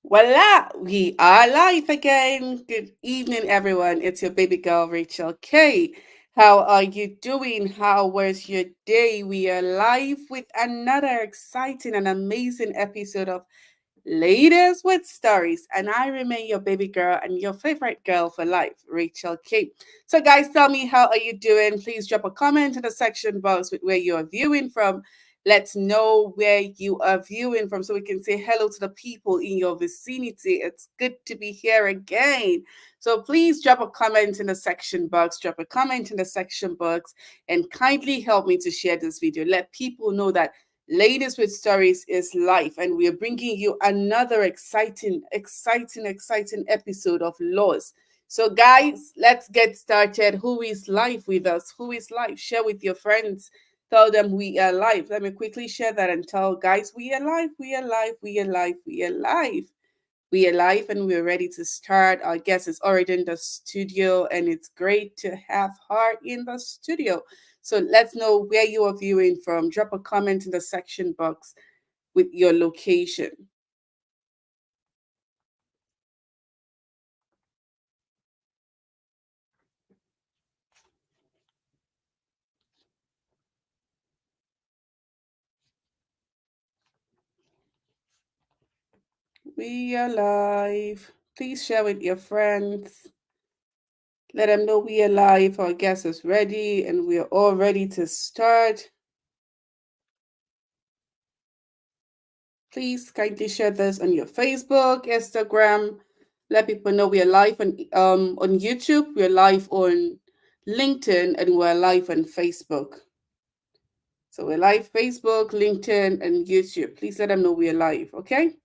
Voila, we are live again. Good evening, everyone. It's your baby girl, Racheal Kay. How are you doing? How was your day? We are live with another exciting and amazing episode of Ladies with Stories. And I remain your baby girl and your favorite girl for life, Racheal Kay. So, guys, tell me, how are you doing? Please drop a comment in the section box with where you are viewing from. Let's know where you are viewing from so we can say hello to the people in your vicinity. It's good to be here again. So please drop a comment in the section box, drop a comment in the section box, and kindly help me to share this video. Let people know that Ladies with Stories is life, and we are bringing you another exciting episode of Laws. So, guys, let's get started. Who is live with us? Who is live? Share with your friends. Tell them we are live. Let me quickly share that and tell guys we are live, we are live, we are live, we are live. We are live and we're ready to start. Our guest is already in the studio, and it's great to have her in the studio. So let's know where you are viewing from. Drop a comment in the section box with your location. We are live. Please share with your friends. Let them know we are live. Our guest is ready and we are all ready to start. Please kindly share this on your Facebook, Instagram. Let people know we are live on YouTube, we're live on LinkedIn, and we're live on Facebook. So we're live Facebook, LinkedIn, and YouTube. Please let them know we are live, okay?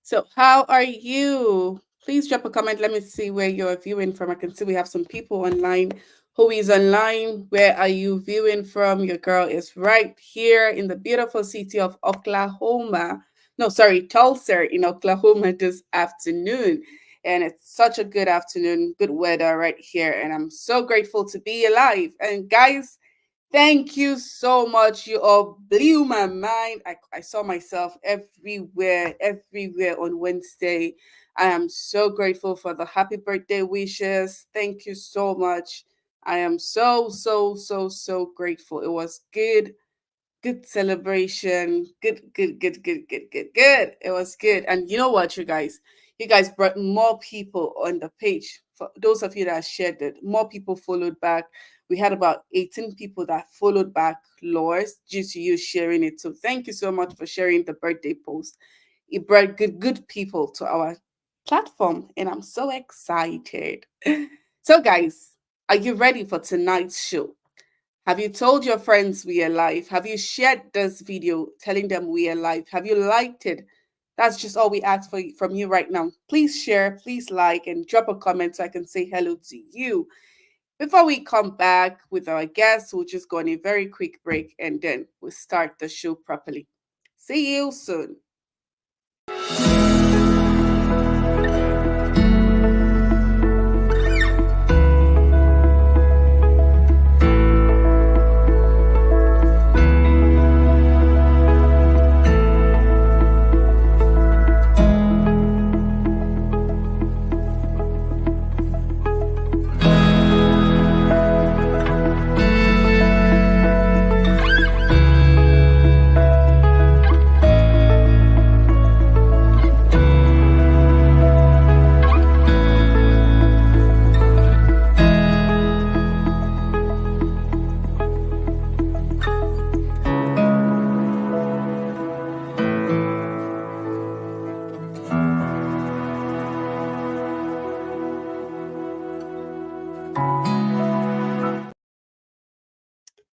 So, how are you? Please drop a comment. Let me see where you're viewing from. I can see we have some people online. Who is online? Where are you viewing from? Your girl is right here in the beautiful city of Oklahoma. No, sorry, Tulsa in Oklahoma this afternoon. And it's such a good afternoon, good weather right here. And I'm so grateful to be alive. And guys, thank you so much. You all blew my mind. I saw myself everywhere on Wednesday. I am so grateful for the happy birthday wishes. Thank you so much. I am so grateful. It was good celebration. Good. It was good. And you know what, you guys brought more people on the page. For those of you that shared it, more people followed back. We had about 18 people that followed back Lois due to you sharing it. So thank you so much for sharing the birthday post. It brought good people to our platform, and I'm so excited. So, guys, are you ready for tonight's show? Have you told your friends we are live? Have you shared this video telling them we are live? Have you liked it? That's just all we ask from you right now. Please share, please like, and drop a comment so I can say hello to you. Before we come back with our guests, we'll just go on a very quick break and then we'll start the show properly. See you soon.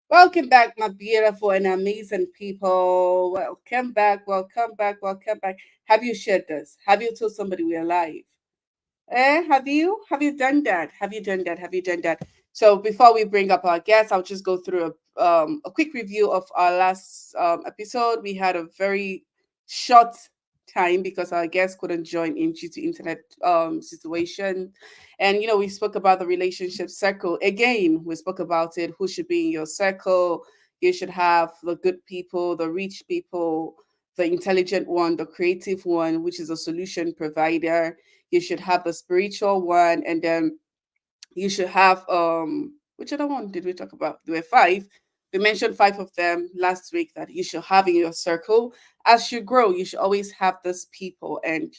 Welcome back, my beautiful and amazing people. Welcome back. Have you shared this? Have you told somebody we're live? Have you? Have you done that? Have you done that? Have you done that? So before we bring up our guests, I'll just go through a quick review of our last episode. We had a very short time because our guest couldn't join in due to internet situation. And we spoke about the relationship circle. Again, we spoke about it. Who should be in your circle? You should have the good people, the rich people, the intelligent one, the creative one, which is a solution provider. You should have the spiritual one, and then you should have which other one did we talk about? There were five. We mentioned five of them last week that you should have in your circle. As you grow, you should always have these people. And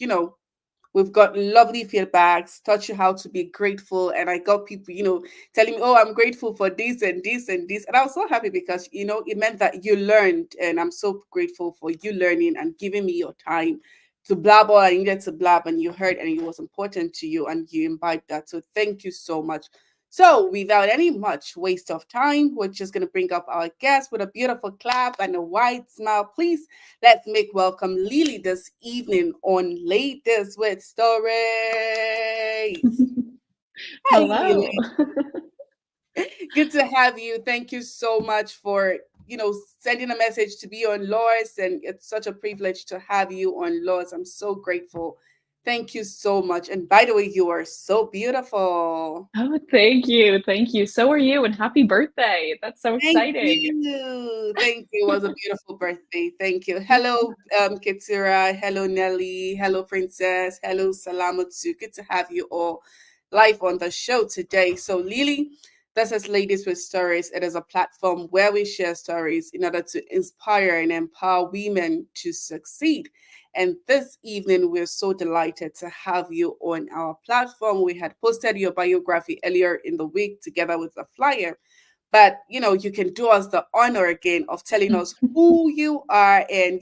we've got lovely feedbacks, taught you how to be grateful. And I got people, telling me, oh, I'm grateful for this and this and this. And I was so happy because, it meant that you learned. And I'm so grateful for you learning and giving me your time to blab all I needed to blab. And you heard and it was important to you and you imbibed that. So thank you so much. So, without any much waste of time, we're just going to bring up our guest with a beautiful clap and a wide smile. Please, let's make welcome Lily this evening on Ladies with Stories. Hi, Hello. Lily. Good to have you. Thank you so much for, sending a message to be on Lois. And it's such a privilege to have you on Lois. I'm so grateful. Thank you so much. And by the way, you are so beautiful. Oh, thank you. Thank you. So are you, and happy birthday. That's so Thank exciting. you. Thank you. It was a beautiful birthday. Thank you. Hello, Kitsura. Hello, Nelly. Hello, Princess. Hello, Salamatu. Good to have you all live on the show today. So, Lily, this is Ladies with Stories. It is a platform where we share stories in order to inspire and empower women to succeed. And this evening, we're so delighted to have you on our platform. We had posted your biography earlier in the week together with a flyer, but you can do us the honor again of telling us who you are and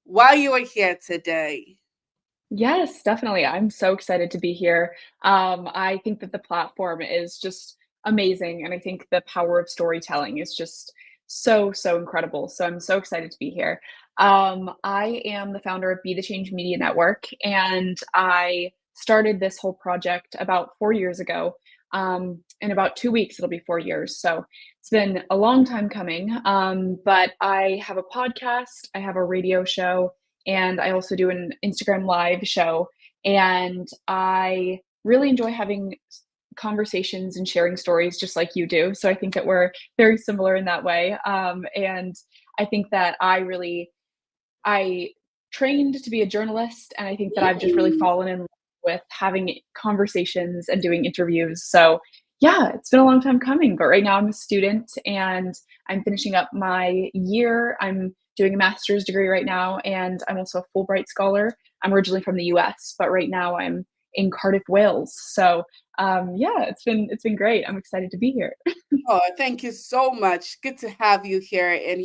why you are here today. Yes, definitely. I'm so excited to be here. I think that the platform is just amazing, and I think the power of storytelling is just so, so incredible. So I'm so excited to be here. I am the founder of Be the Change Media Network, and I started this whole project about 4 years ago. In about 2 weeks, it'll be 4 years. So it's been a long time coming. But I have a podcast, I have a radio show, and I also do an Instagram live show. And I really enjoy having conversations and sharing stories just like you do. So I think that we're very similar in that way. And I think that I trained to be a journalist, and I think that I've just really Mm. fallen in love with having conversations and doing interviews. So, yeah, it's been a long time coming, but right now I'm a student and I'm finishing up my year. I'm doing a master's degree right now, and I'm also a Fulbright scholar. I'm originally from the US, but right now I'm in Cardiff, Wales. So, yeah, it's been great. I'm excited to be here. Oh, thank you so much. Good to have you here. And,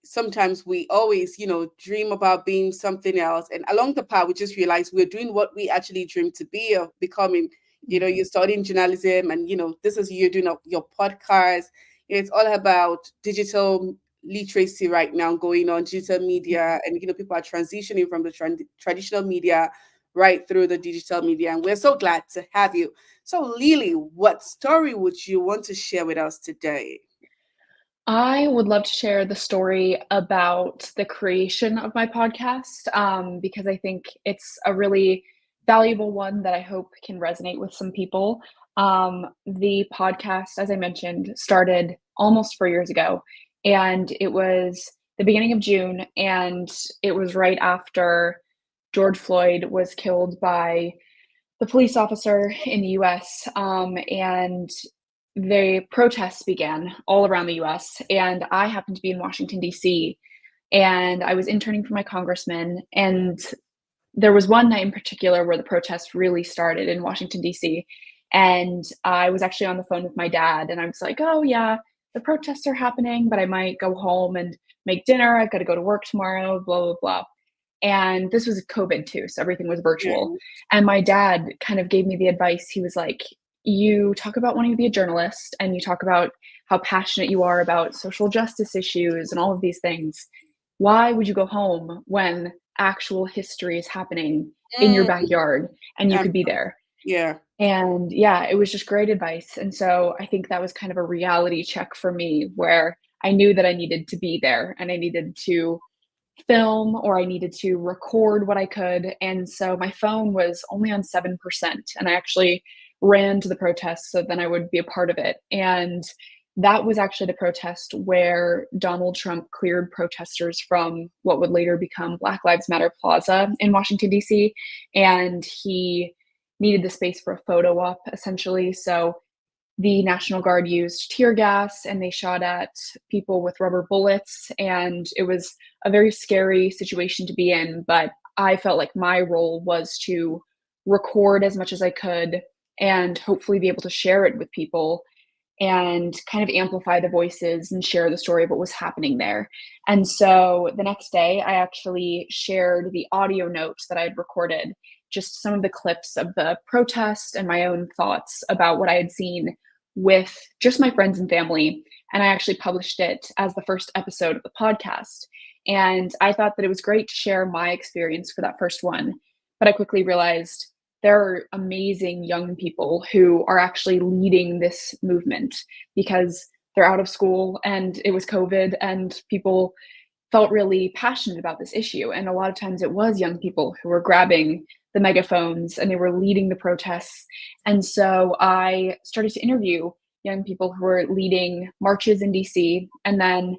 sometimes we always, dream about being something else. And along the path, we just realize we're doing what we actually dream to be or becoming. You're studying journalism and, this is you doing your podcast. It's all about digital literacy right now going on, digital media. And, people are transitioning from the traditional media right through the digital media. And we're so glad to have you. So, Lily, what story would you want to share with us today? I would love to share the story about the creation of my podcast, because I think it's a really valuable one that I hope can resonate with some people. The podcast, as I mentioned, started almost 4 years ago, and it was the beginning of June, and it was right after George Floyd was killed by the police officer in the US. And the protests began all around the US. And I happened to be in Washington, D.C., and I was interning for my congressman. And there was one night in particular where the protests really started in Washington, D.C. And I was actually on the phone with my dad, and I was like, oh, yeah, the protests are happening, but I might go home and make dinner. I've got to go to work tomorrow, blah, blah, blah. And this was COVID too, so everything was Yeah. virtual. And my dad kind of gave me the advice. He was like, you talk about wanting to be a journalist, and you talk about how passionate you are about social justice issues and all of these things. Why would you go home when actual history is happening in your Mm, backyard and you um, could be there? yeah. And yeah, it was just great advice. And so I think that was kind of a reality check for me where I knew that I needed to be there and I needed to film or I needed to record what I could. And so my phone was only on 7%. And I actually ran to the protest so then I would be a part of it. And that was actually the protest where Donald Trump cleared protesters from what would later become Black Lives Matter Plaza in Washington, D.C. And he needed the space for a photo op, essentially. So the National Guard used tear gas and they shot at people with rubber bullets. And it was a very scary situation to be in. But I felt like my role was to record as much as I could and hopefully be able to share it with people and kind of amplify the voices and share the story of what was happening there. And so the next day, I actually shared the audio notes that I had recorded, just some of the clips of the protest and my own thoughts about what I had seen with just my friends and family. And I actually published it as the first episode of the podcast. And I thought that it was great to share my experience for that first one. But I quickly realized there are amazing young people who are actually leading this movement because they're out of school and it was COVID and people felt really passionate about this issue. And a lot of times it was young people who were grabbing the megaphones and they were leading the protests. And so I started to interview young people who were leading marches in DC. And then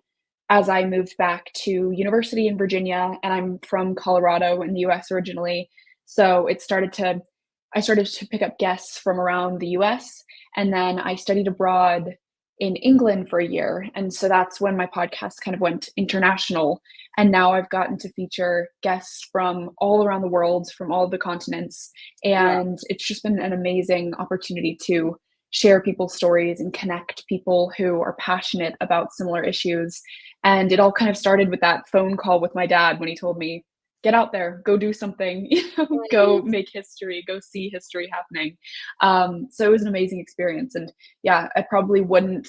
as I moved back to university in Virginia, and I'm from Colorado in the US originally, so I started to pick up guests from around the US. And then I studied abroad in England for a year. And so that's when my podcast kind of went international. And now I've gotten to feature guests from all around the world, from all the continents. Wow. And it's just been an amazing opportunity to share people's stories and connect people who are passionate about similar issues. And it all kind of started with that phone call with my dad when he told me, get out there, go do something, go Mm. make history, go see history happening. So it was an amazing experience. And yeah, I probably wouldn't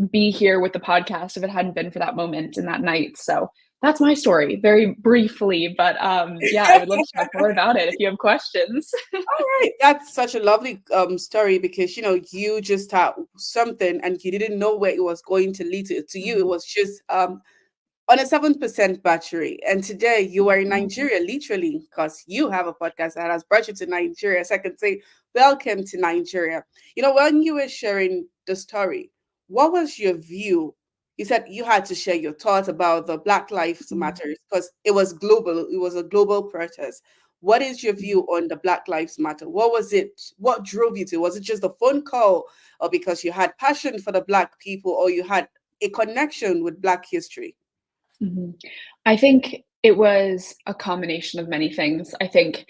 be here with the podcast if it hadn't been for that moment and that night. So that's my story, very briefly. But yeah, I would love to talk more about it if you have questions. All right, that's such a lovely story because you just had something and you didn't know where it was going to lead to. To you, it Mhm. was just on a 7% battery. And today you are in Mhm. Nigeria, literally, because you have a podcast that has brought you to Nigeria. So I can say, welcome to Nigeria. When you were sharing the story, what was your view? You said you had to share your thoughts about the Black Lives Mhm. Matters because it was global, it was a global protest. What is your Mhm. view on the Black Lives Matter? What was it? What drove you to? Was it just a phone call or because you had passion for the Black people or you had a connection with Black history? Mhm. I think it was a combination of many things. I think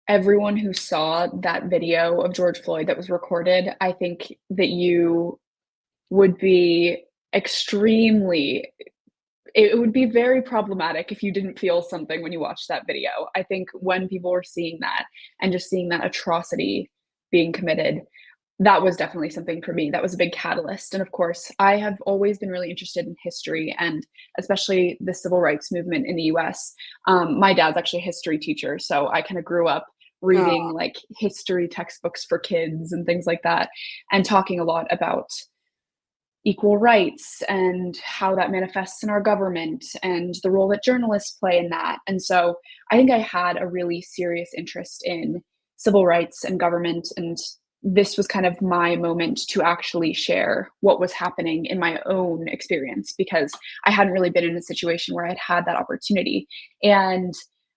everyone who saw that video of George Floyd that was recorded, I think that you would be extremely it would be very problematic if you didn't feel something when you watched that video. I think when people were seeing that and just seeing that atrocity being committed, that was definitely something for me. That was a big catalyst. And of course, I have always been really interested in history and especially the civil rights movement in the US. My dad's actually a history teacher. So I kind of grew up reading Oh, like history textbooks for kids and things like that, and talking a lot about equal rights and how that manifests in our government and the role that journalists play in that. And so I think I had a really serious interest in civil rights and government. And this was kind of my moment to actually share what was happening in my own experience because I hadn't really been in a situation where I'd had that opportunity. And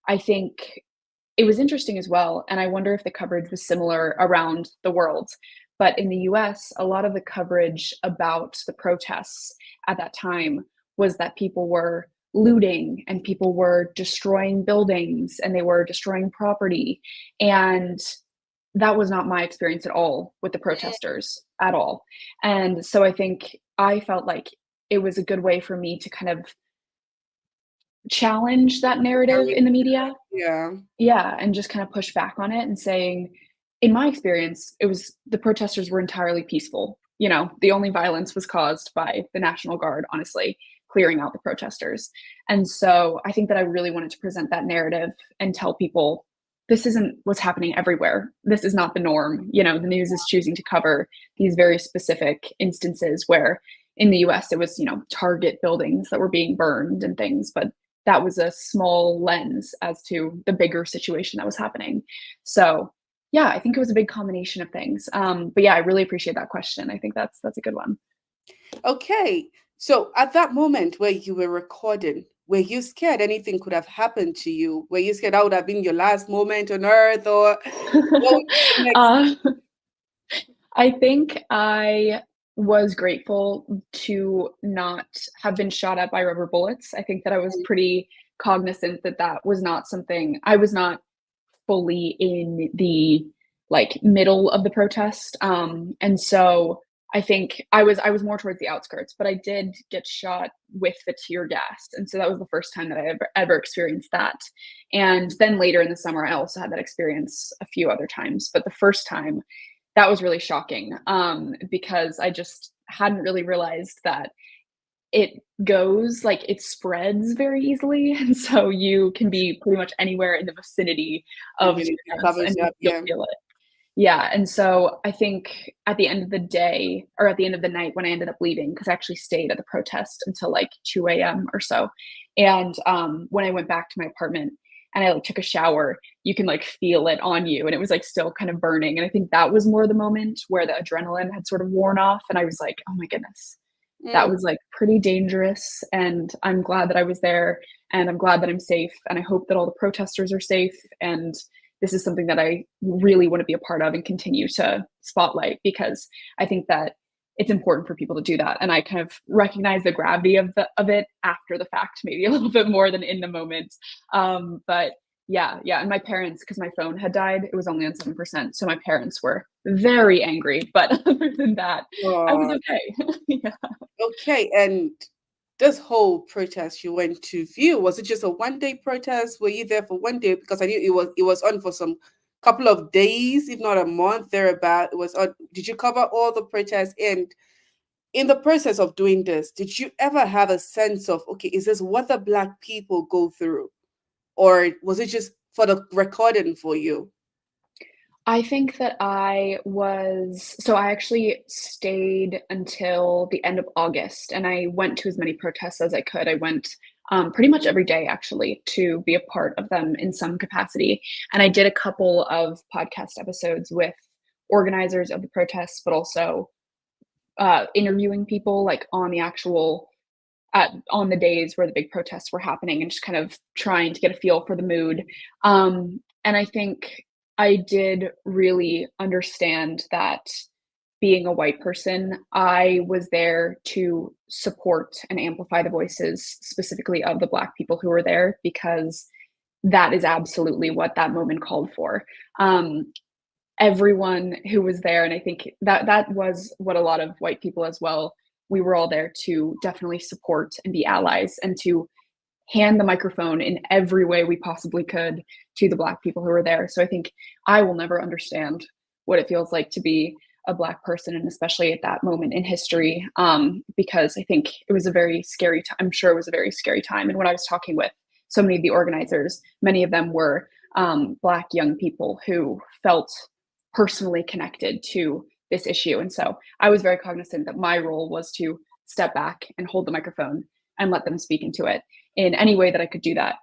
I think it was interesting as well, and I wonder if the coverage was similar around the world. But in the US, a lot of the coverage about the protests at that time was that people were looting and people were destroying buildings and they were destroying property. And that was not my experience at all with the protesters at all. And so I think I felt like it was a good way for me to kind of challenge that narrative very in the media. yeah. Yeah, and just kind of push back on it and saying, in my experience, it was the protesters were entirely peaceful. The only violence was caused by the National Guard, honestly, clearing out the protesters. And so I think that I really wanted to present that narrative and tell people this isn't what's happening everywhere. This is not the norm. The news is choosing to cover these very specific instances where in the US it was, Target buildings that were being burned and things, but that was a small lens as to the bigger situation that was happening. So yeah, I think it was a big combination of things. But yeah, I really appreciate that question. I think that's a good one. Okay. So at that moment where you were recording, were you scared anything could have happened to you? Were you scared that would have been your last moment on earth, or what would be the next? uh, I think I was grateful to not have been shot at by rubber bullets. I think that I was pretty cognizant that that was not something I was not fully in the, like, middle of the protest, and so I think I was more towards the outskirts, but I did get shot with the tear gas, and so that was the first time that I ever experienced that, and then later in the summer, I also had that experience a few other times, but the first time, that was really shocking, because I just hadn't really realized that it goes like, it spreads very easily, and so you can be pretty much anywhere in the vicinity And of then tear it gas, covers and you up, you'll yeah. feel it. Yeah, and so I think at the end of the day, or at the end of the night when I ended up leaving, because I actually stayed at the protest until, like, 2 a.m. or so, and, when I went back to my apartment and I, like, took a shower, you can, like, feel it on you, and it was, like, still kind of burning, and I think that was more the moment where the adrenaline had sort of worn off, and I was like, "Oh my goodness." That Mm. was, like, pretty dangerous, and I'm glad that I was there, and I'm glad that I'm safe, and I hope that all the protesters are safe, and this is something that I really wanna be a part of and continue to spotlight, because I think that it's important for people to do that, and I kind of recognize the gravity of it after the fact, maybe a little bit more than in the moment. But yeah, and my parents, because my phone had died, it was only on 7%, so my parents were very angry, but other than that, I was Oh, okay. Yeah. okay. And this whole protest you went to view, was it just a 1 day protest? Were you there for 1 day? Because I knew it was on for some couple of days, if not a month thereabout. It was on. Did you cover all the protests? And in the process of doing this, did you ever have a sense of, okay, is this what the Black people go through? Or was it just for the recording for you? I think that I actually stayed until the end of August, and I went to as many protests as I could. I went, pretty much every day, actually, to be a part of them in some capacity, and I did a couple of podcast episodes with organizers of the protests, but also, interviewing people, like, on the days where the big protests were happening, and just kind of trying to get a feel for the mood. And I think I did really understand that, being a white person, I was there to support and amplify the voices specifically of the Black people who were there, because that is absolutely what that moment called for. Um, Everyone who was there, and I think that that was what a lot of white people as well, we were all there to definitely support and be allies, and to hand the microphone in every way we possibly could to the Black people who were there. So I think I will never understand what it feels like to be a Black person, and especially at that moment in history, because I think it was a very scary time. I'm sure it was a very scary time. And when I was talking with so many of the organizers, many of them were Black young people who felt personally connected to this issue. And so I was very cognizant that my role was to step back and hold the microphone and let them speak into it in any way that I could do that.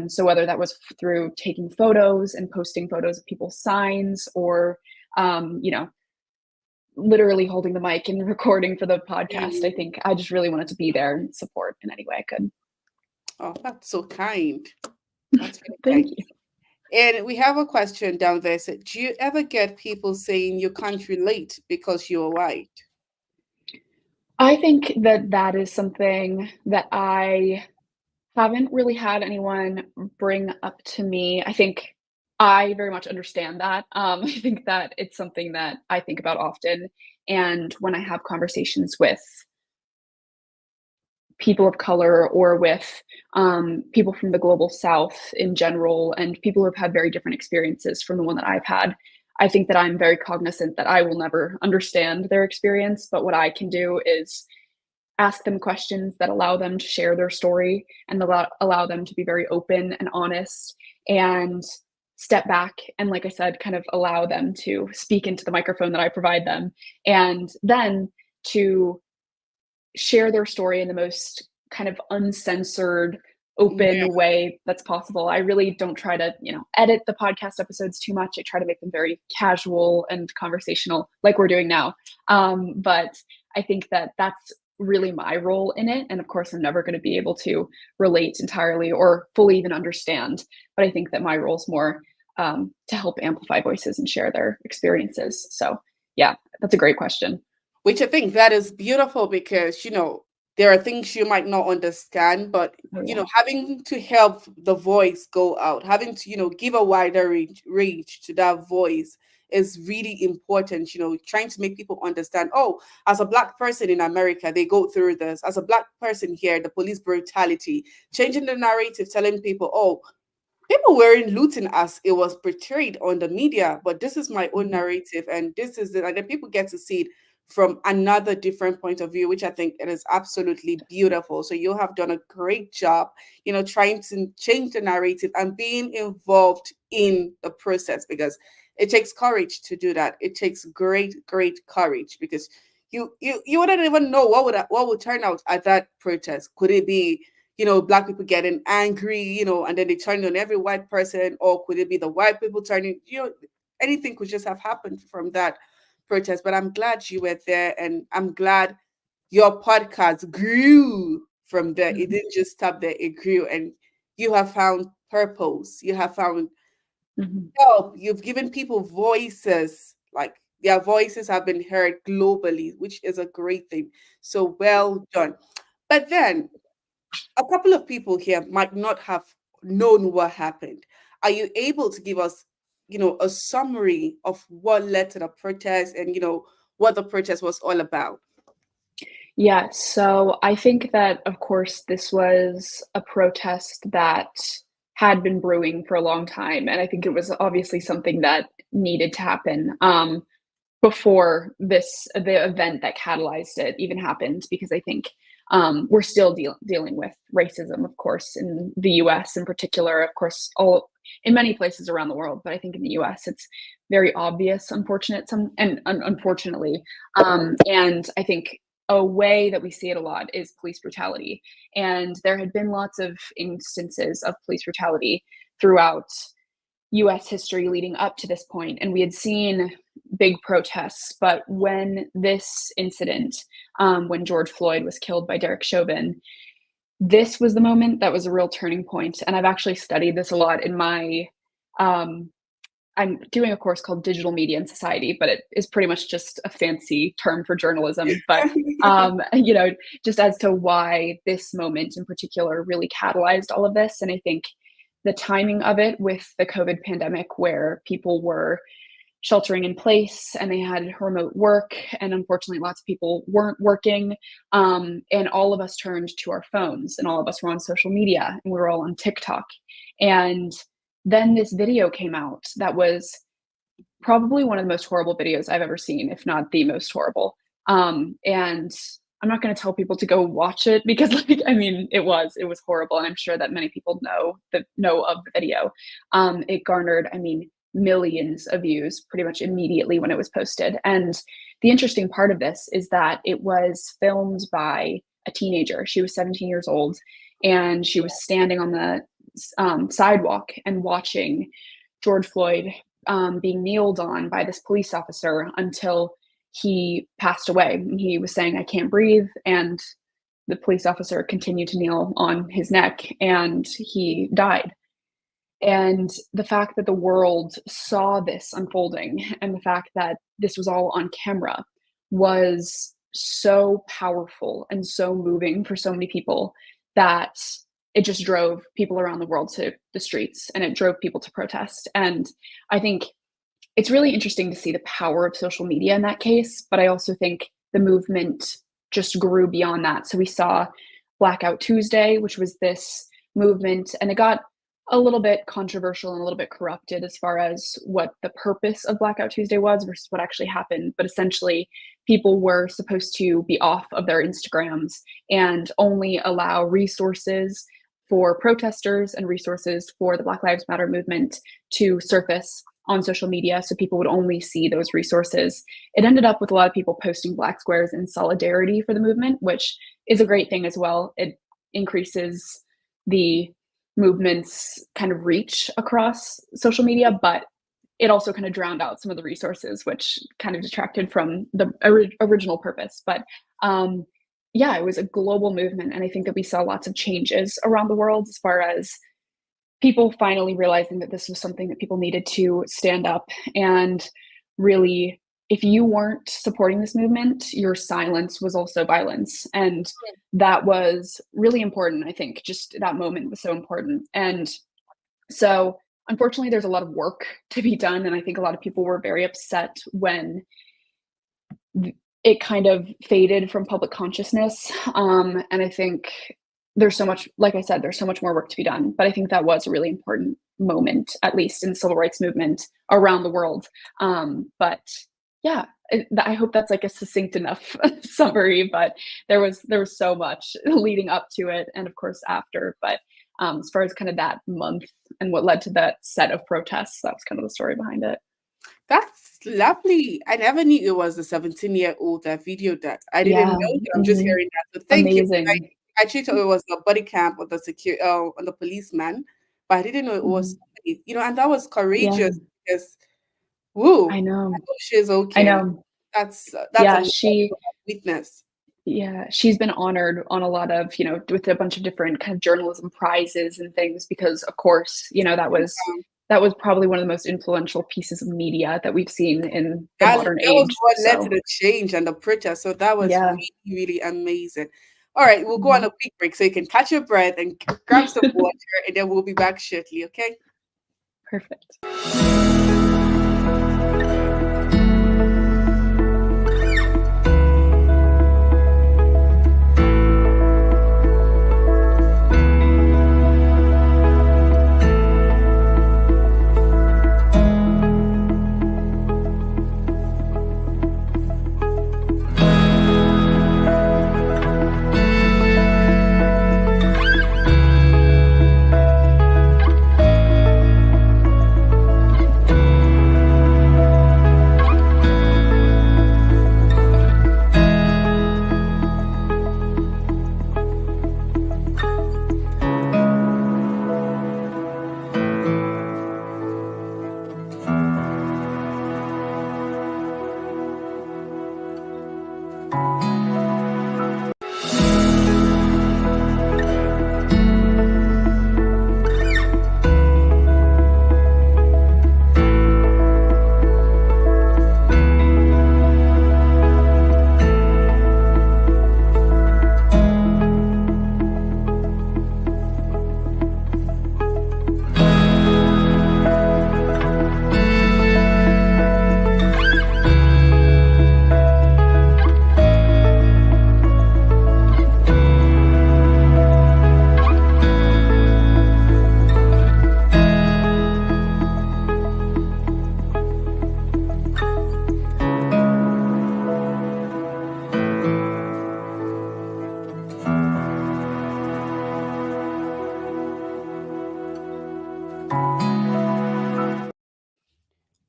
So whether that was through taking photos and posting photos of people's signs, or you know, literally holding the mic and recording for the podcast, I Mm. think I just really wanted to be there and support in any way I could. Oh, that's so kind. That's very Thank kind. you. And we have a question down there. Said, do you ever get people saying you can't relate because you're white? I think that that is something that I haven't really had anyone bring up to me. I think I very much understand that. I think that it's something that I think about often, and when I have conversations with people of color, or with people from the global south in general, and people who have had very different experiences from the one that I've had, I think that I'm very cognizant that I will never understand their experience, but what I can do is ask them questions that allow them to share their story, and allow them to be very open and honest, and step back and, like I said, kind of allow them to speak into the microphone that I provide them, and then to share their story in the most kind of uncensored, open way that's possible. I really don't try to, edit the podcast episodes too much. I try to make them very casual and conversational, like we're doing now. But I think that that's really my role in it. And of course, I'm never going to be able to relate entirely or fully even understand. But I think that my role is more to help amplify voices and share their experiences. So, yeah, that's a great question. Which I think that is beautiful because, there are things you might not understand, but, Oh, yeah. having to help the voice go out, having to, give a wider reach to that voice is really important, trying to make people understand, oh, as a Black person in America, they go through this. As a Black person here, the police brutality, changing the narrative, telling people, oh, people weren't looting as it was portrayed on the media, but this is my own Mhm. narrative, and this is it. And then people get to see it from another different point of view, which I think it is absolutely beautiful. So you have done a great job, trying to change the narrative and being involved in the process, because it takes courage to do that. It takes great, great courage, because you wouldn't even know what would turn out at that protest. Could it be, Black people getting angry, and then they turn on every white person, or could it be the white people turning, anything could just have happened from that protest. But I'm glad you were there, and I'm glad your podcast grew from there. It Mhm. didn't just stop there, it grew, and you have found purpose. You have found Mhm. help. You've given people voices, like their voices have been heard globally, which is a great thing. So well done. But then a couple of people here might not have known what happened. Are you able to give us, a summary of what led to the protest, and, what the protest was all about? Yeah, so I think that, of course, this was a protest that had been brewing for a long time, and I think it was obviously something that needed to happen, before the event that catalyzed it even happened, because I think, we're still dealing with racism, of course, in the US in particular, of course, all in many places around the world, but I think in the US, it's very obvious, unfortunately, and I think a way that we see it a lot is police brutality. And there had been lots of instances of police brutality throughout US history leading up to this point, and we had seen big protests. But when this incident, when George Floyd was killed by Derek Chauvin, this was the moment that was a real turning point. And I've actually studied this a lot in my um, I'm doing a course called Digital Media and Society, but it is pretty much just a fancy term for journalism. But just as to why this moment in particular really catalyzed all of this. And I think the timing of it with the COVID pandemic, where people were sheltering in place and they had remote work, and unfortunately lots of people weren't working, and all of us turned to our phones, and all of us were on social media, and we were all on TikTok. And then this video came out that was probably one of the most horrible videos I've ever seen, if not the most horrible. And I'm not going to tell people to go watch it, because, like, I mean, it was horrible, and I'm sure that many people know of the video. It garnered, I mean, millions of views pretty much immediately when it was posted. And the interesting part of this is that it was filmed by a teenager. She was 17 years old, and she was standing on the sidewalk and watching George Floyd being kneeled on by this police officer until he passed away. He was saying, "I can't breathe," and the police officer continued to kneel on his neck, and he died. And the fact that the world saw this unfolding, and the fact that this was all on camera, was so powerful and so moving for so many people, that it just drove people around the world to the streets, and it drove people to protest. And I think it's really interesting to see the power of social media in that case, but I also think the movement just grew beyond that. So we saw Blackout Tuesday, which was this movement, and it got a little bit controversial and a little bit corrupted as far as what the purpose of Blackout Tuesday was versus what actually happened. But essentially, people were supposed to be off of their Instagrams and only allow resources for protesters and resources for the Black Lives Matter movement to surface on social media, so people would only see those resources. It ended up with a lot of people posting black squares in solidarity for the movement, which is a great thing as well. It increases the movement's kind of reach across social media, but it also kind of drowned out some of the resources, which kind of detracted from the original purpose. But yeah, it was a global movement. And I think that we saw lots of changes around the world as far as people finally realizing that this was something that people needed to stand up and really, if you weren't supporting this movement, your silence was also violence. And that was really important. I think just that moment was so important. And so, unfortunately, there's a lot of work to be done. And I think a lot of people were very upset when it kind of faded from public consciousness. And I think there's so much, like I said, there's so much more work to be done. But I think that was a really important moment, at least in the civil rights movement around the world. But yeah, I hope that's like a succinct enough summary. But there was so much leading up to it, and of course after. But as far as kind of that month and what led to that set of protests, that was kind of the story behind it. That's lovely. I never knew it was a 17-year-old that videoed that. I didn't Yeah, know that. I'm just mhm, hearing that. So thank you. amazing. I actually thought it was a body cam of the secure on the policeman, but I didn't know it was Mhm. somebody, and that was Yeah, courageous because woo, I I know, hope she's I okay. And know. that's a Yeah, lot she of witness. yeah, she's been honored on a lot of, with a bunch of different kind of journalism prizes and things because, of course, that was probably one of the most influential pieces of media that we've seen in the That modern was age. what led to So, the change and the protest. So that was yeah. really, really amazing. All right, we'll go on Mhm. a quick break so you can catch your breath and grab some water, and then we'll be back shortly. Okay. Perfect.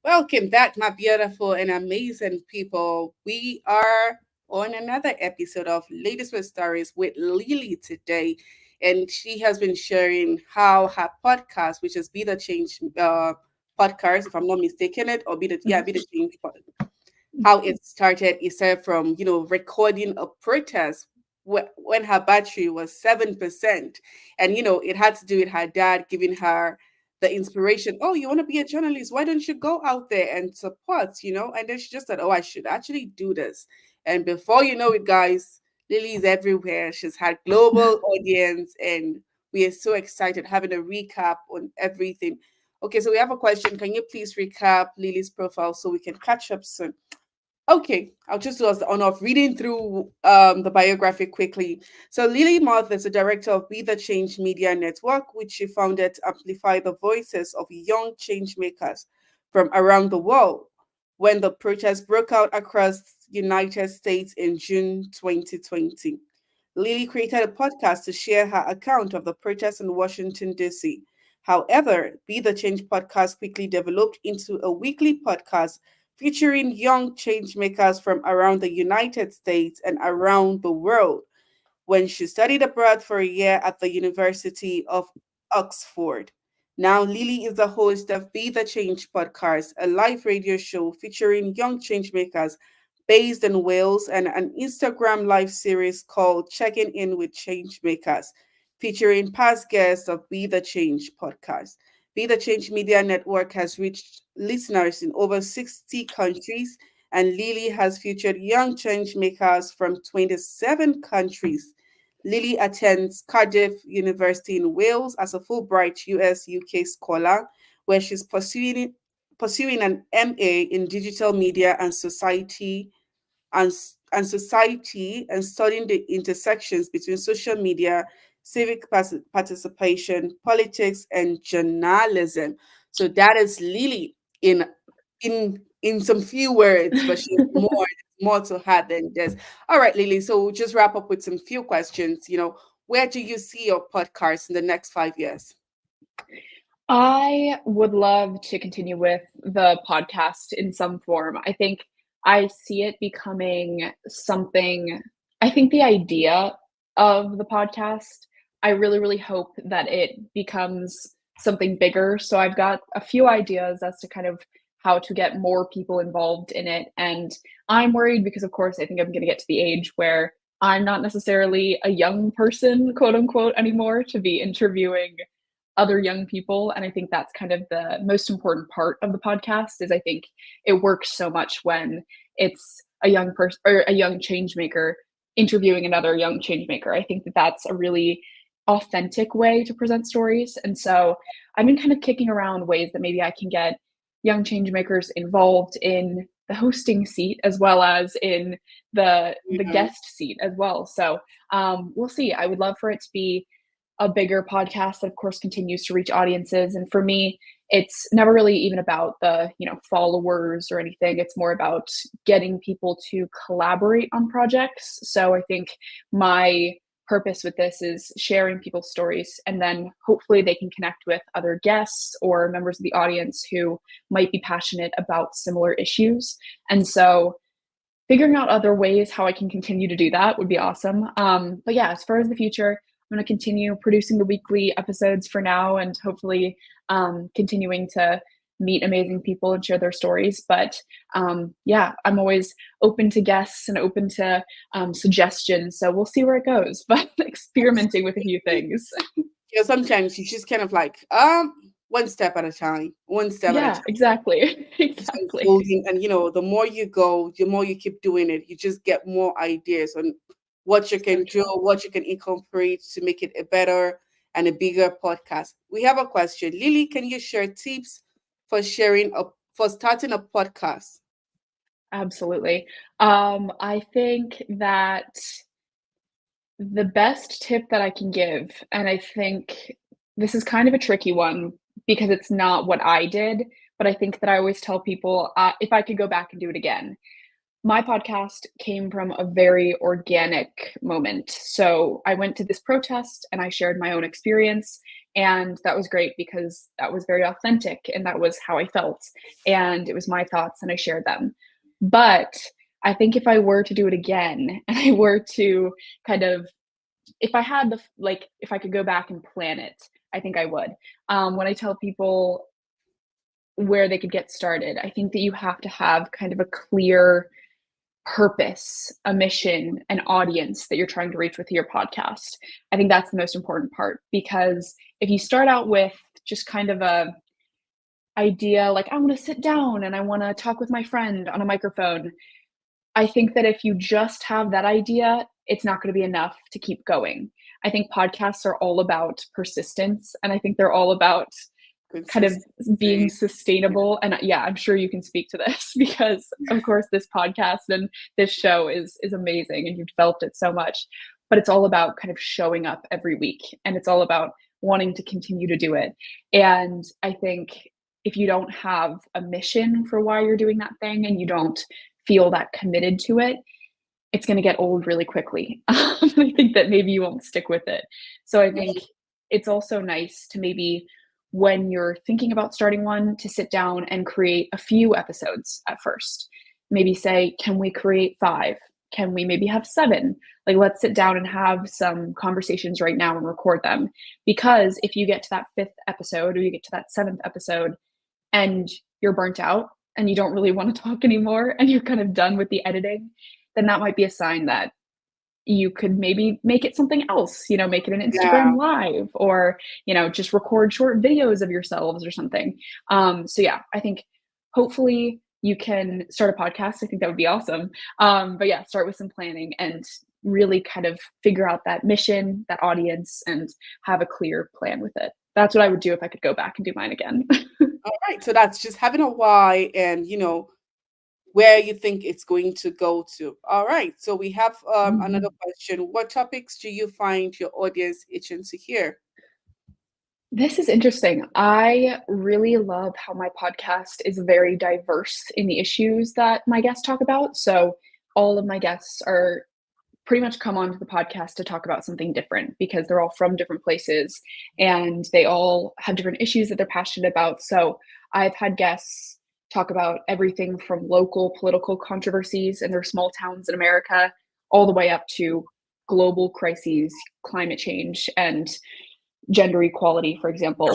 Welcome back, my beautiful and amazing people. We are on another episode of Ladies with Stories with Lily today. And she has been sharing how her podcast, which is Be the Change podcast, if I'm not mistaken it, or Mhm. Be the Change how it started. It started from recording a protest when her battery was 7%, and it had to do with her dad giving her the inspiration. Oh, you want to be a journalist? Why don't you go out there and support? And then she just said, oh, I should actually do this. And before you know it, guys, Lily's everywhere. She's had global audience, and we are so excited having a recap on everything. Okay, so we have a question. Can you please recap Lily's profile so we can catch up soon? Okay, I'll just do us the honor of reading through the biography quickly. So, Lily Mott is the director of Be the Change Media Network, which she founded to amplify the voices of young change makers from around the world. When the protests broke out across United States in June 2020, Lily created a podcast to share her account of the protests in Washington, D.C. However, Be the Change podcast quickly developed into a weekly podcast featuring young change makers from around the United States and around the world. when she studied abroad for a year at the University of Oxford. Now, Lily is the host of Be the Change podcast, a live radio show featuring young changemakers based in Wales, and an Instagram live series called Checking In with Changemakers, featuring past guests of Be the Change podcast. Be the Change Media Network has reached listeners in over 60 countries, and Lily has featured young change makers from 27 countries. Lily attends Cardiff University in Wales as a Fulbright US UK scholar, where she's pursuing an MA in digital media and studying the intersections between social media, civic participation, politics, and journalism. So that is Lily in some few words, but she's more to her than this. All right, Lily. So we'll just wrap up with some few questions. Where do you see your podcast in the next 5 years? I would love to continue with the podcast in some form. I think I see it becoming something. I think the idea of the podcast, I really, really hope that it becomes something bigger. So I've got a few ideas as to kind of how to get more people involved in it. And I'm worried because, of course, I think I'm going to get to the age where I'm not necessarily a young person, quote unquote, anymore to be interviewing other young people. And I think that's kind of the most important part of the podcast is I think it works so much when it's a young person or a young change maker interviewing another young change maker. I think that that's a really authentic way to present stories. And so I've been kind of kicking around ways that maybe I can get young change makers involved in the hosting seat as well as in the Mhm. guest seat as well. So we'll see. I would love for it to be a bigger podcast that of course continues to reach audiences. And for me, it's never really even about the, followers or anything. It's more about getting people to collaborate on projects. So I think my purpose with this is sharing people's stories and then hopefully they can connect with other guests or members of the audience who might be passionate about similar issues. And so figuring out other ways how I can continue to do that would be awesome. But yeah, as far as the future, I'm going to continue producing the weekly episodes for now and hopefully continuing to meet amazing people and share their stories. But yeah, I'm always open to guests and open to suggestions. So we'll see where it goes, but experimenting with a few things. Sometimes you just kind of like, one step at a time, one step at a Yeah, time. exactly. Just Exactly. unfolding, and the more you go, the more you keep doing it, you just get more ideas on what you So can do, true. what you can incorporate to make it a better and a bigger podcast. We have a question. Lily, can you share tips for starting a podcast? Absolutely. I think that the best tip that I can give, and I think this is kind of a tricky one because it's not what I did, but I think that I always tell people if I could go back and do it again. My podcast came from a very organic moment. So I went to this protest and I shared my own experience. And that was great because that was very authentic and that was how I felt. And it was my thoughts and I shared them. But I think if I were to do it again and I were to kind of if I had if I could go back and plan it, I think I would. When I tell people where they could get started, I think that you have to have kind of a clear purpose, a mission, an audience that you're trying to reach with your podcast. I think that's the most important part because if you start out with just kind of a idea like I want to sit down and I want to talk with my friend on a microphone, I think that if you just have that idea, it's not going to be enough to keep going. I think podcasts are all about persistence, and I think they're all about kind of being Consistency. Yeah. sustainable. And yeah, I'm sure you can speak to this because, of course, this podcast and this show is amazing, and you've developed it so much. But it's all about kind of showing up every week, and it's all about wanting to continue to do it. And I think if you don't have a mission for why you're doing that thing, and you don't feel that committed to it, it's going to get old really quickly. I think that maybe you won't stick with it. So I think it's also nice to maybe when you're thinking about starting one to sit down and create a few episodes at first. Maybe say, can we create 5? Can we maybe have 7? Like, let's sit down and have some conversations right now and record them. Because if you get to that 5th episode or you get to that 7th episode and you're burnt out and you don't really want to talk anymore and you're kind of done with the editing, then that might be a sign that you could maybe make it something else, make it an Yeah. Instagram live or, just record short videos of yourselves or something. So yeah, I think hopefully you can start a podcast. I think that would be awesome. But yeah, start with some planning and really kind of figure out that mission, that audience, and have a clear plan with it. That's what I would do if I could go back and do mine again. All right. So that's just having a why and, where you think it's going to go to. All right. So we have another Mhm. question. What topics do you find your audience itching to hear? This is interesting. I really love how my podcast is very diverse in the issues that my guests talk about. So all of my guests are pretty much come onto the podcast to talk about something different because they're all from different places and they all have different issues that they're passionate about. So I've had guests talk about everything from local political controversies in their small towns in America all the way up to global crises, climate change, and gender equality, for example.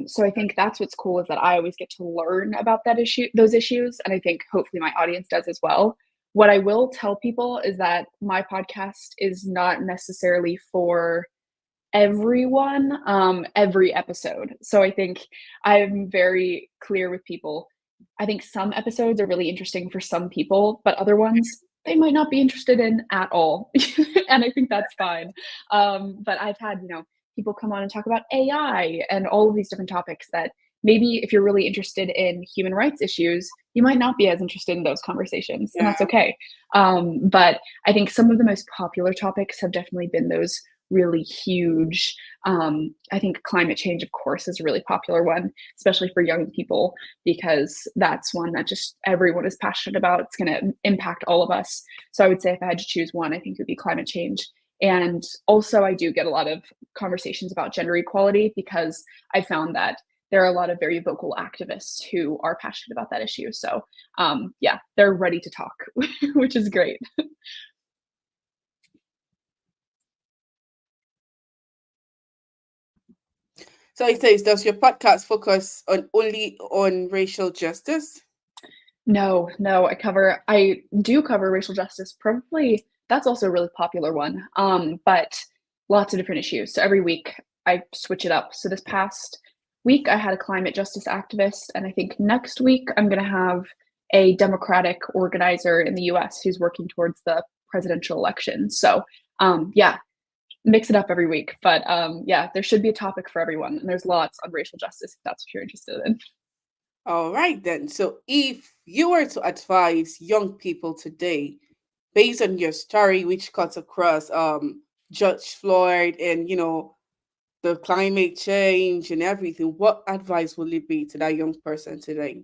So I think that's what's cool is that I always get to learn about those issues, and I think hopefully my audience does as well. What I will tell people is that my podcast is not necessarily for everyone, every episode. So I think I'm very clear with people. I think some episodes are really interesting for some people, but other ones they might not be interested in at all. And I think that's fine. But I've had, people come on and talk about AI and all of these different topics that maybe if you're really interested in human rights issues, you might not be as interested in those conversations, and that's Yeah. okay. But I think some of the most popular topics have definitely been those really huge. I think climate change, of course, is a really popular one, especially for young people, because that's one that just everyone is passionate about. It's going to impact all of us. So I would say if I had to choose one, I think it would be climate change. And also, I do get a lot of conversations about gender equality because I found that there are a lot of very vocal activists who are passionate about that issue. So, yeah, they're ready to talk, which is great. So it says, does your podcast focus on only on racial justice? No, no, I do cover racial justice, probably that's also a really popular one, but lots of different issues. So every week I switch it up. So this past week I had a climate justice activist, and I think next week I'm gonna have a Democratic organizer in the US who's working towards the presidential election. So yeah, mix it up every week. But yeah, there should be a topic for everyone, and there's lots on racial justice if that's what you're interested in. All right, then. So if you were to advise young people today, based on your story, which cuts across Judge Floyd and, the climate change and everything, what advice will it be to that young person today?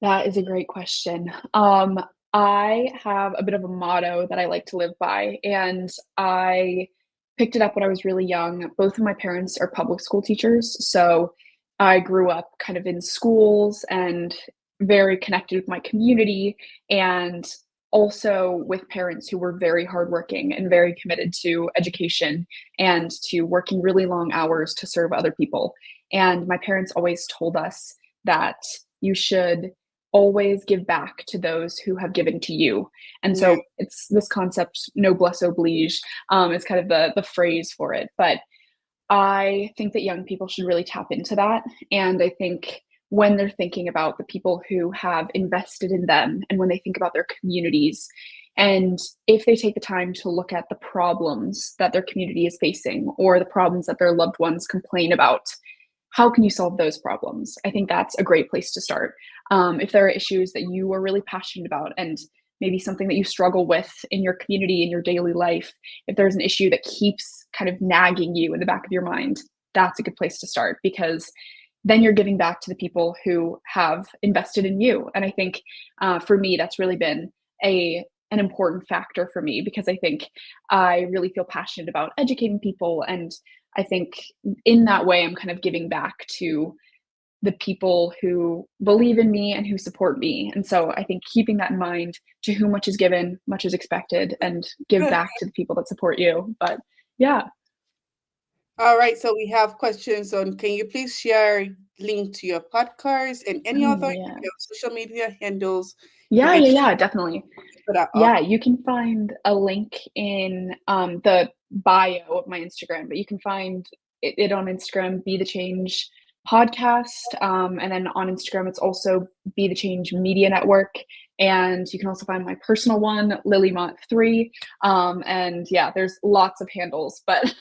That is a great question. I have a bit of a motto that I like to live by, and I picked it up when I was really young. Both of my parents are public school teachers, so I grew up kind of in schools and very connected with my community, and also with parents who were very hardworking and very committed to education and to working really long hours to serve other people. And my parents always told us that you should always give back to those who have given to you. And Yeah. so it's this concept, noblesse oblige, is kind of the phrase for it. But I think that young people should really tap into that. And I think when they're thinking about the people who have invested in them and when they think about their communities, and if they take the time to look at the problems that their community is facing or the problems that their loved ones complain about, how can you solve those problems? I think that's a great place to start. If there are issues that you are really passionate about and maybe something that you struggle with in your community, in your daily life, if there's an issue that keeps kind of nagging you in the back of your mind, that's a good place to start because then you're giving back to the people who have invested in you. And I think for me, that's really been an important factor for me because I think I really feel passionate about educating people. And I think in that way, I'm kind of giving back to the people who believe in me and who support me. And so I think keeping that in mind, to whom much is given, much is expected, and give back to the people that support you. But yeah. All right, so we have questions on, can you please share link to your podcast and any Oh, other yeah. social media handles Yeah, yeah, eventually yeah, definitely. put that Yeah, up? you can find a link in the bio of my Instagram, but you can find it on Instagram, Be the Change podcast. And then on Instagram, it's also Be the Change Media Network. And you can also find my personal one, Lily Mott 3. And yeah, there's lots of handles, but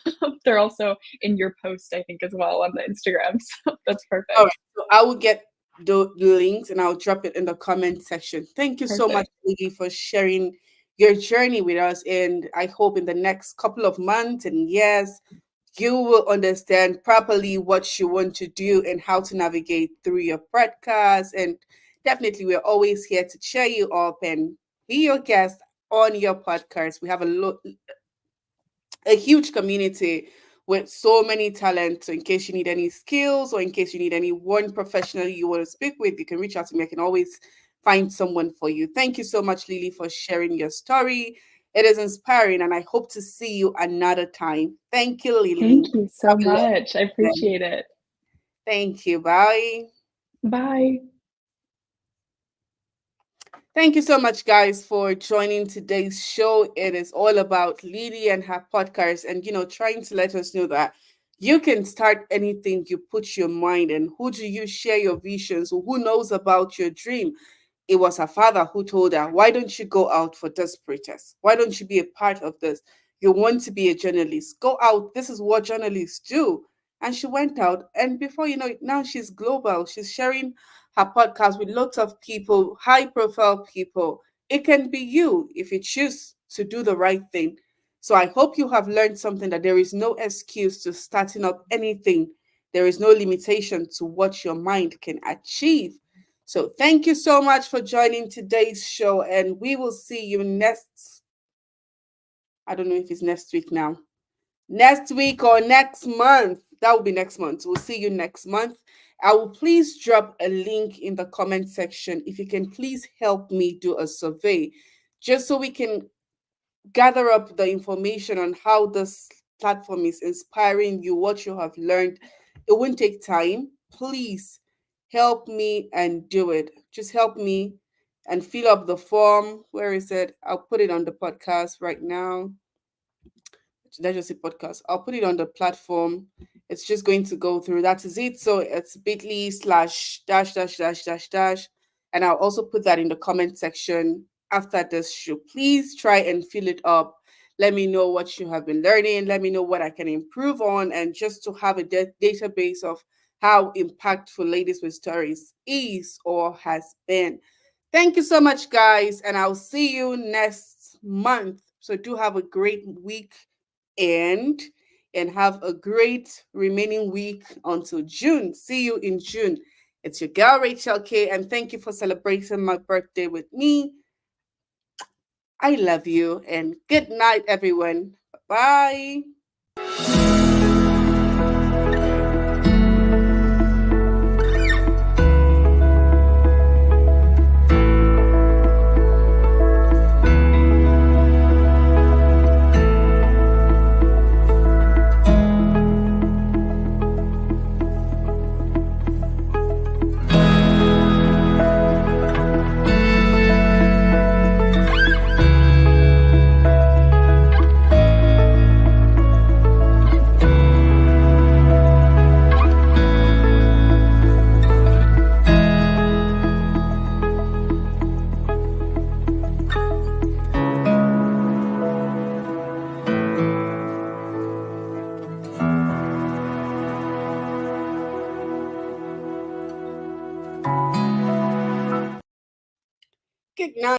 they're also in your post, I think, as well on the Instagram. So that's All right, perfect. so I will get the links and I'll drop it in the comment section. Thank you so much, Perfect. Lily, for sharing your journey with us. And I hope in the next couple of months and years, you will understand properly what you want to do and how to navigate through your podcast. And definitely, we're always here to cheer you up and be your guest on your podcast. We have a huge community with so many talents. So in case you need any skills or in case you need any one professional you want to speak with, you can reach out to me. I can always find someone for you. Thank you so much, Lily, for sharing your story. It is inspiring, and I hope to see you another time. Thank you, Lily. Thank you Have so a lovely much. I day. appreciate it. Thank you. Bye. Bye. Thank you so much, guys, for joining today's show. It is all about Lily and her podcast, and trying to let us know that you can start anything you put your mind in. Who do you share your visions? Who knows about your dream? It was her father who told her, why don't you go out for this protest? Why don't you be a part of this? You want to be a journalist. Go out. This is what journalists do. And she went out. And before you know it, now she's global. She's sharing her podcast with lots of people, high profile people. It can be you if you choose to do the right thing. So I hope you have learned something, that there is no excuse to starting up anything. There is no limitation to what your mind can achieve. So thank you so much for joining today's show, and we will see you next. I don't know if it's next week now. Next week or next month. That will be next month. We'll see you next month. I will please drop a link in the comment section. If you can please help me do a survey, just so we can gather up the information on how this platform is inspiring you, what you have learned. It won't take time. Please help me and do it. Just help me and fill up the form. Where is it? I'll put it on the podcast right now. Let's just say podcast. I'll put it on the platform. It's just going to go through. That is it. So it's bit.ly/dash dash dash dash dash. And I'll also put that in the comment section after this show. Please try and fill it up. Let me know what you have been learning. Let me know what I can improve on. And just to have a database of how impactful Ladies with Stories is or has been. Thank you so much, guys. And I'll see you next month. So do have a great week and have a great remaining week until June. See you in June. It's your girl Racheal Kay, and thank you for celebrating my birthday with me. I love you, and good night, everyone. Bye. Good night.